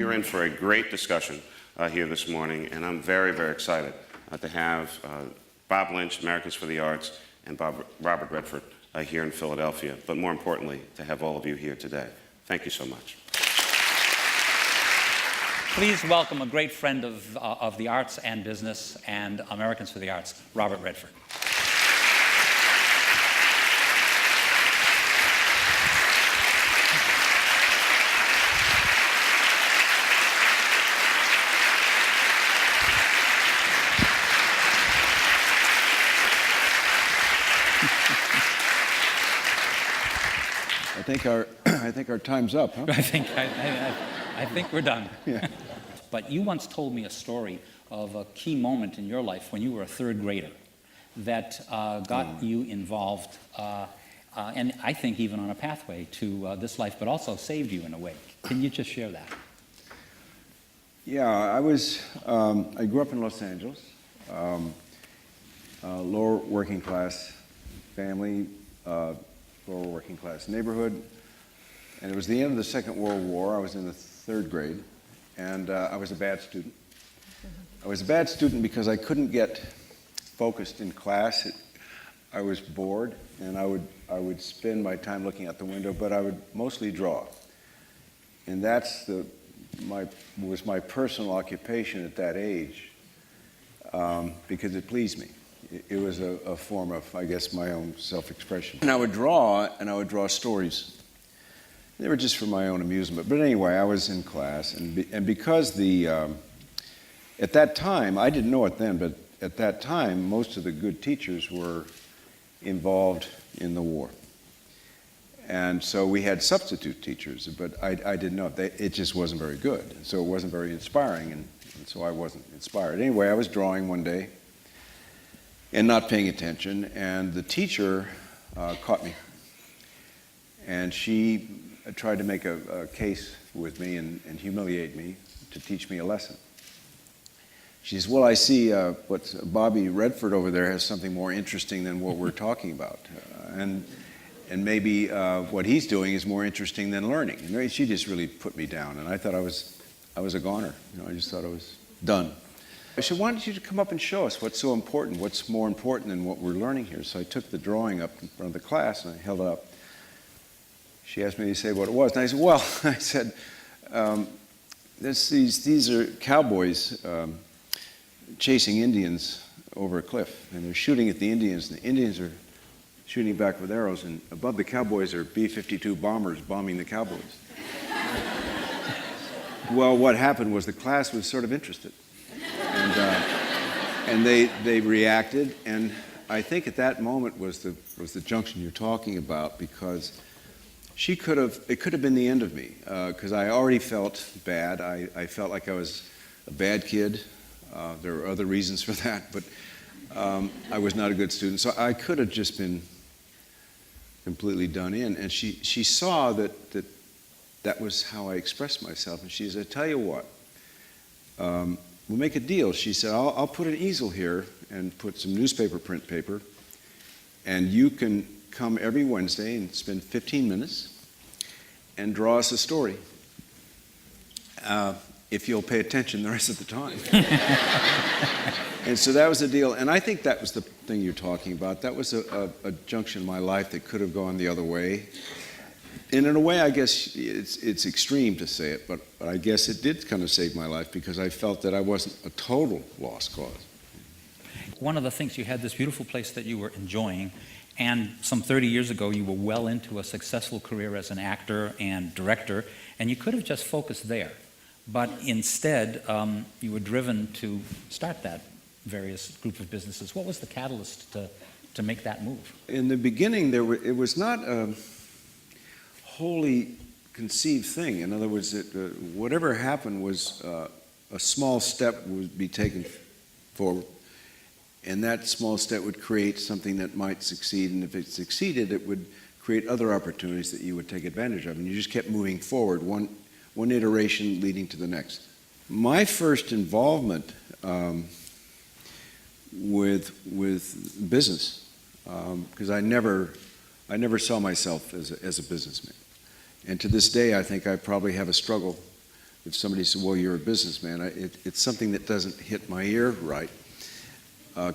You're in for a great discussion here this morning, and I'm very, very excited to have Bob Lynch, Americans for the Arts, and Robert Redford here in Philadelphia, but more importantly, to have all of you here today. Thank you so much. Please welcome a great friend of the arts and business and Americans for the Arts, Robert Redford. I think our time's up, huh? I think we're done. Yeah. But you once told me a story of a key moment in your life when you were a third grader that got you involved, and I think even on a pathway to this life, but also saved you in a way. Can you just share that? Yeah, I grew up in Los Angeles, lower working class family, lower working class neighborhood, and it was the end of the Second World War. I was in the third grade, and I was a bad student. I was a bad student because I couldn't get focused in class. I was bored, and I would spend my time looking out the window, but I would mostly draw. And that's was my personal occupation at that age, because it pleased me. It was a form of, I guess, my own self-expression. And I would draw stories. They were just for my own amusement. But anyway, I was in class, and because at that time, I didn't know it then, but at that time, most of the good teachers were involved in the war. And so we had substitute teachers, but I didn't know. It just wasn't very good. So it wasn't very inspiring, and so I wasn't inspired. Anyway, I was drawing one day and not paying attention, and the teacher caught me. And she tried to make a case with me and humiliate me to teach me a lesson. She says, well, I see what Bobby Redford over there has something more interesting than what we're talking about. And maybe what he's doing is more interesting than learning. And she just really put me down, and I thought I was a goner. I just thought I was done. I said, why don't you come up and show us what's so important, what's more important than what we're learning here? So I took the drawing up in front of the class, and I held it up. She asked me to say what it was, and I said, well, I said, these are cowboys chasing Indians over a cliff, and they're shooting at the Indians, and the Indians are shooting back with arrows, and above the cowboys are B-52 bombers bombing the cowboys. Well, what happened was the class was sort of interested, and they reacted, and I think at that moment was the junction you're talking about, because it could have been the end of me, because I already felt bad. I felt like I was a bad kid. There were other reasons for that, but I was not a good student. So I could have just been completely done in. And she saw that was how I expressed myself. And she said, tell you what, we'll make a deal. She said, I'll put an easel here and put some newspaper print paper, and you can come every Wednesday and spend 15 minutes and draw us a story. If you'll pay attention the rest of the time. And so that was the deal. And I think that was the thing you're talking about. That was a junction in my life that could have gone the other way. And in a way, I guess it's extreme to say it, but I guess it did kind of save my life, because I felt that I wasn't a total lost cause. One of the things, you had this beautiful place that you were enjoying, and some 30 years ago, you were well into a successful career as an actor and director, and you could have just focused there. But instead, you were driven to start that various group of businesses. What was the catalyst to make that move? In the beginning, it was not a wholly conceived thing. In other words, whatever happened was a small step would be taken forward, and that small step would create something that might succeed, and if it succeeded, it would create other opportunities that you would take advantage of, and you just kept moving forward, one iteration leading to the next. My first involvement with business, because I never saw myself as a businessman, and to this day I think I probably have a struggle if somebody said, well, you're a businessman, it's something that doesn't hit my ear right,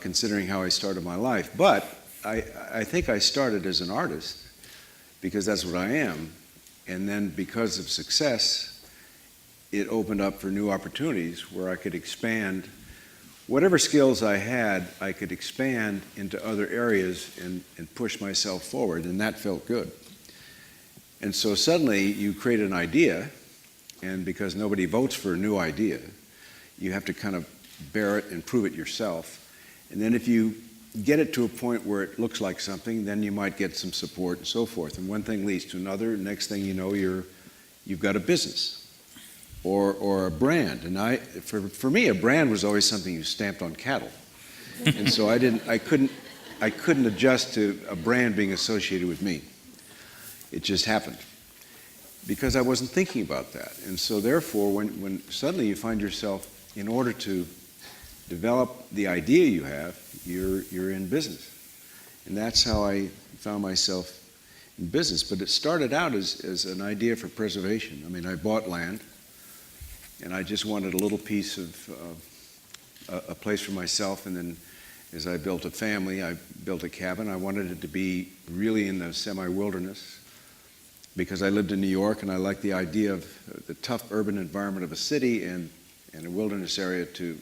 considering how I started my life. But I think I started as an artist because that's what I am. And then because of success, it opened up for new opportunities where I could expand whatever skills I had, I could expand into other areas and push myself forward, and that felt good. And so suddenly you create an idea, and because nobody votes for a new idea, you have to kind of bear it and prove it yourself. And then if you get it to a point where it looks like something, then you might get some support and so forth. And one thing leads to another. Next thing you know, you've got a business or a brand. And for me, a brand was always something you stamped on cattle. And so I couldn't adjust to a brand being associated with me. It just happened because I wasn't thinking about that. And so therefore, when suddenly you find yourself, in order to develop the idea you have, you're in business. And that's how I found myself in business. But it started out as an idea for preservation. I mean, I bought land, and I just wanted a little piece of a place for myself. And then as I built a family, I built a cabin. I wanted it to be really in the semi-wilderness because I lived in New York, and I liked the idea of the tough urban environment of a city and a wilderness area to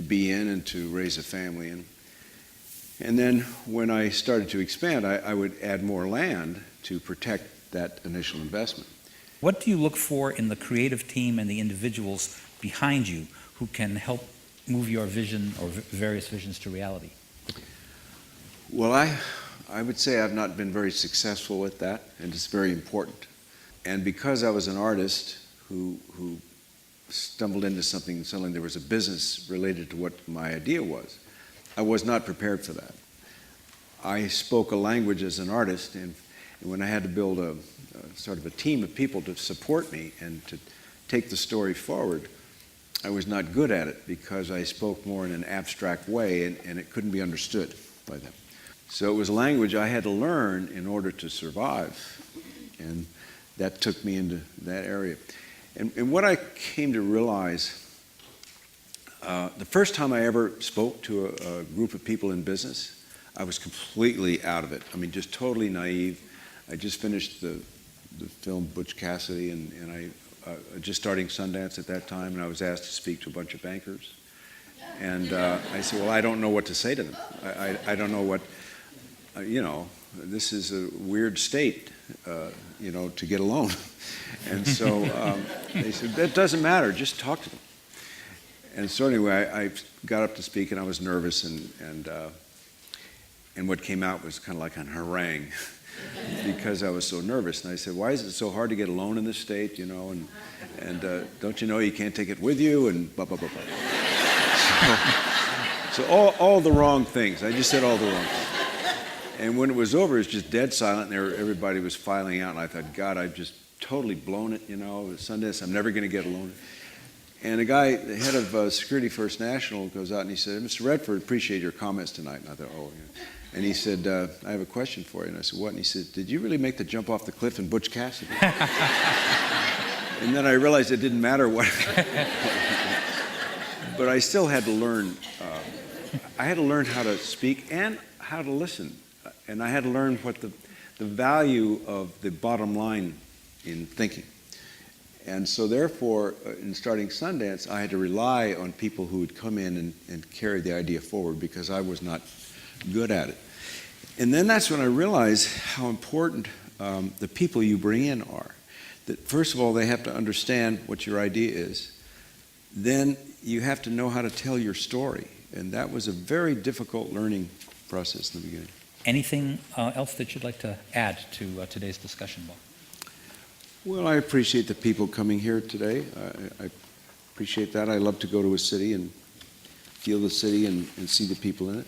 be in and to raise a family in. And then when I started to expand, I would add more land to protect that initial investment. What do you look for in the creative team and the individuals behind you who can help move your vision or various visions to reality? Well, I would say I've not been very successful with that, and it's very important. And because I was an artist who stumbled into something and suddenly there was a business related to what my idea was, I was not prepared for that. I spoke a language as an artist, and when I had to build a sort of a team of people to support me and to take the story forward, I was not good at it because I spoke more in an abstract way and it couldn't be understood by them. So it was a language I had to learn in order to survive, and that took me into that area. And what I came to realize, the first time I ever spoke to a group of people in business, I was completely out of it. I mean, just totally naive. I just finished the film Butch Cassidy, and I just starting Sundance at that time, and I was asked to speak to a bunch of bankers. And I said, well, I don't know what to say to them. I don't know what, this is a weird state, to get a loan. And so they said, that doesn't matter, just talk to them. And so anyway, I got up to speak, and I was nervous, and what came out was kind of like a harangue because I was so nervous. And I said, why is it so hard to get a loan in this state, and don't you know you can't take it with you, and blah, blah, blah, blah. So all the wrong things. I just said all the wrong things. And when it was over, it was just dead silent, and everybody was filing out, and I thought, God, I've just totally blown it, Sundance, I'm never going to get a loan. And a guy, the head of Security First National, goes out and he said, Mr. Redford, appreciate your comments tonight. And I thought, oh, yeah. And he said, I have a question for you. And I said, what? And he said, did you really make the jump off the cliff in Butch Cassidy? And then I realized it didn't matter what. But I still had to learn. I had to learn how to speak and how to listen. And I had to learn what the value of the bottom line in thinking. And so therefore, in starting Sundance, I had to rely on people who would come in and carry the idea forward because I was not good at it. And then that's when I realized how important the people you bring in are. That first of all, they have to understand what your idea is. Then you have to know how to tell your story. And that was a very difficult learning process in the beginning. Anything else that you'd like to add to today's discussion, Bob? Well, I appreciate the people coming here today. I appreciate that. I love to go to a city and feel the city and see the people in it.